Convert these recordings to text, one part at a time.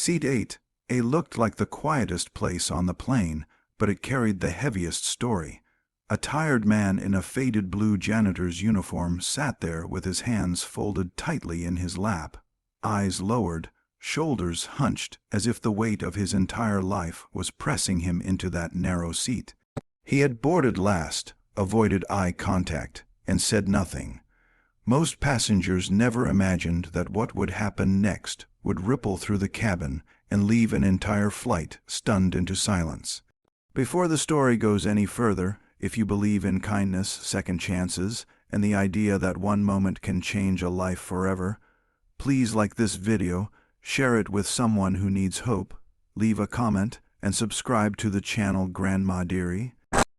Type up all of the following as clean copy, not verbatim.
Seat 8A looked like the quietest place on the plane, but it carried the heaviest story. A tired man in a faded blue janitor's uniform sat there with his hands folded tightly in his lap, eyes lowered, shoulders hunched as if the weight of his entire life was pressing him into that narrow seat. He had boarded last, avoided eye contact, and said nothing. Most passengers never imagined that what would happen next would ripple through the cabin and leave an entire flight stunned into silence. Before the story goes any further, if you believe in kindness, second chances, and the idea that one moment can change a life forever, please like this video, share it with someone who needs hope, leave a comment, and subscribe to the channel Grandma Dearie.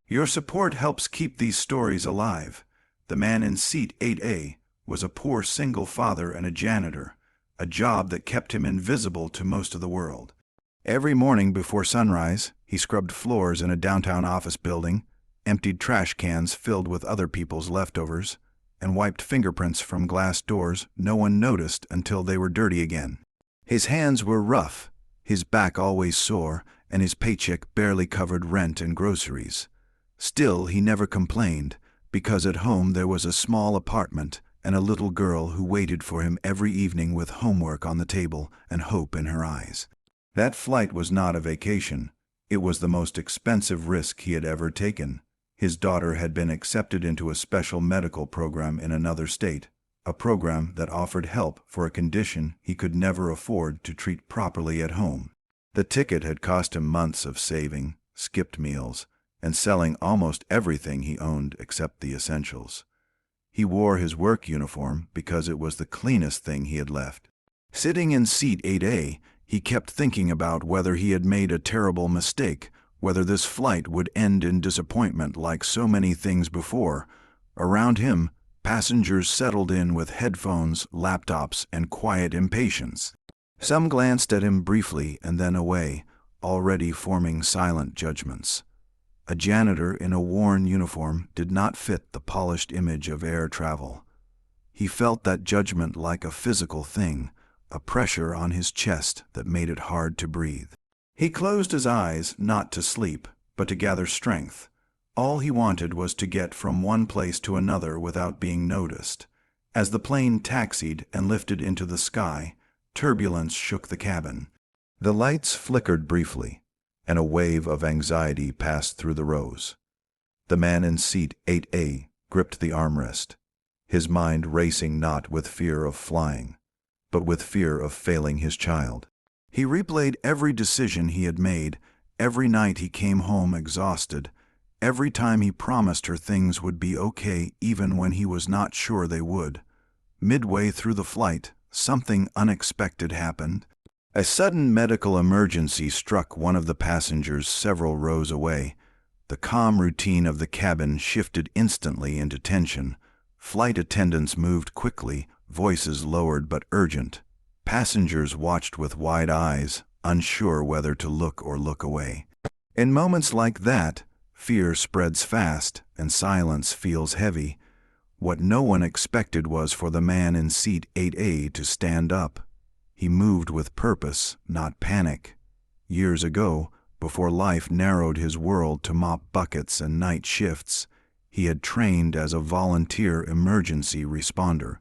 Your support helps keep these stories alive. The man in seat 8A was a poor single father and a janitor, a job that kept him invisible to most of the world. Every morning before sunrise, he scrubbed floors in a downtown office building, emptied trash cans filled with other people's leftovers, and wiped fingerprints from glass doors no one noticed until they were dirty again. His hands were rough, his back always sore, and his paycheck barely covered rent and groceries. Still, he never complained, because at home there was a small apartment and a little girl who waited for him every evening with homework on the table and hope in her eyes. That flight was not a vacation. It was the most expensive risk he had ever taken. His daughter had been accepted into a special medical program in another state, a program that offered help for a condition he could never afford to treat properly at home. The ticket had cost him months of saving, skipped meals, and selling almost everything he owned except the essentials. He wore his work uniform because it was the cleanest thing he had left. Sitting in seat 8A, he kept thinking about whether he had made a terrible mistake, whether this flight would end in disappointment like so many things before. Around him, passengers settled in with headphones, laptops, and quiet impatience. Some glanced at him briefly and then away, already forming silent judgments. A janitor in a worn uniform did not fit the polished image of air travel. He felt that judgment like a physical thing, a pressure on his chest that made it hard to breathe. He closed his eyes not to sleep, but to gather strength. All he wanted was to get from one place to another without being noticed. As the plane taxied and lifted into the sky, turbulence shook the cabin. The lights flickered briefly, and a wave of anxiety passed through the rows. The man in seat 8A gripped the armrest, his mind racing not with fear of flying, but with fear of failing his child. He replayed every decision he had made, every night he came home exhausted, every time he promised her things would be okay even when he was not sure they would. Midway through the flight, something unexpected happened. A sudden medical emergency struck one of the passengers several rows away. The calm routine of the cabin shifted instantly into tension. Flight attendants moved quickly, voices lowered but urgent. Passengers watched with wide eyes, unsure whether to look or look away. In moments like that, fear spreads fast and silence feels heavy. What no one expected was for the man in seat 8A to stand up. He moved with purpose, not panic. Years ago, before life narrowed his world to mop buckets and night shifts, he had trained as a volunteer emergency responder.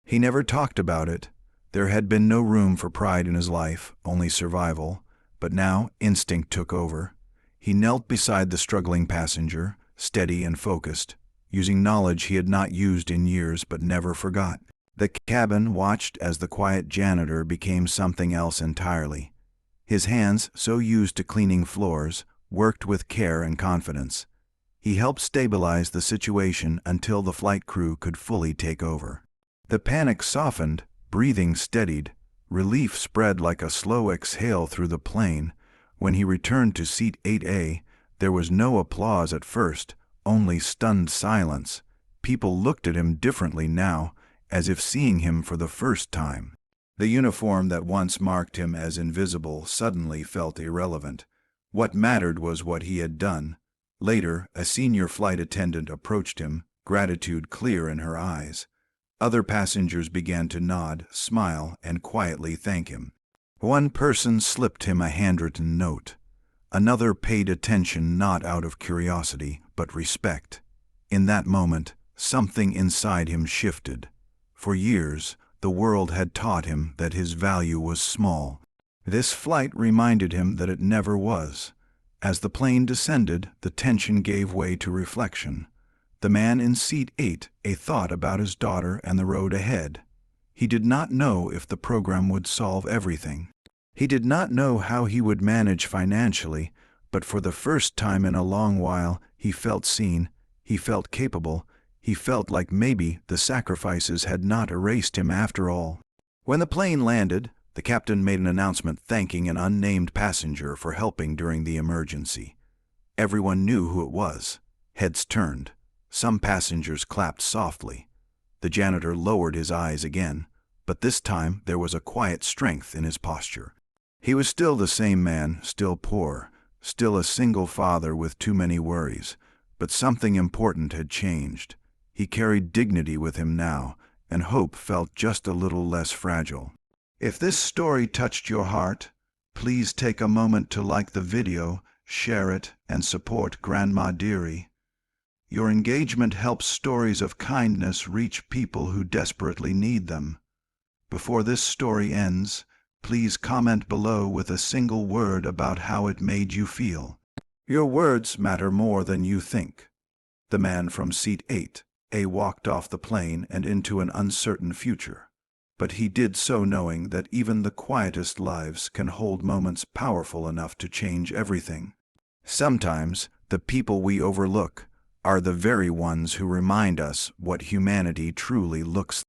He never talked about it. There had been no room for pride in his life, only survival. But now instinct took over. He knelt beside the struggling passenger, steady and focused, using knowledge he had not used in years but never forgot. The cabin watched as the quiet janitor became something else entirely. His hands, so used to cleaning floors, worked with care and confidence. He helped stabilize the situation until the flight crew could fully take over. The panic softened, breathing steadied, relief spread like a slow exhale through the plane. When he returned to seat 8A, there was no applause at first, only stunned silence. People looked at him differently now, as if seeing him for the first time. The uniform that once marked him as invisible suddenly felt irrelevant. What mattered was what he had done. Later, a senior flight attendant approached him, gratitude clear in her eyes. Other passengers began to nod, smile, and quietly thank him. One person slipped him a handwritten note. Another paid attention not out of curiosity, but respect. In that moment, something inside him shifted. For years, the world had taught him that his value was small. This flight reminded him that it never was. As the plane descended, the tension gave way to reflection. The man in seat 8 a thought about his daughter and the road ahead. He did not know if the program would solve everything. He did not know how he would manage financially, but for the first time in a long while, he felt seen, he felt capable, he felt like maybe the sacrifices had not erased him after all. When the plane landed, the captain made an announcement thanking an unnamed passenger for helping during the emergency. Everyone knew who it was. Heads turned. Some passengers clapped softly. The janitor lowered his eyes again, but this time there was a quiet strength in his posture. He was still the same man, still poor, still a single father with too many worries, but something important had changed. He carried dignity with him now, and hope felt just a little less fragile. If this story touched your heart, please take a moment to like the video, share it, and support Grandma Dearie. Your engagement helps stories of kindness reach people who desperately need them. Before this story ends, please comment below with a single word about how it made you feel. Your words matter more than you think. The man from seat 8A walked off the plane and into an uncertain future. But he did so knowing that even the quietest lives can hold moments powerful enough to change everything. Sometimes, the people we overlook are the very ones who remind us what humanity truly looks like.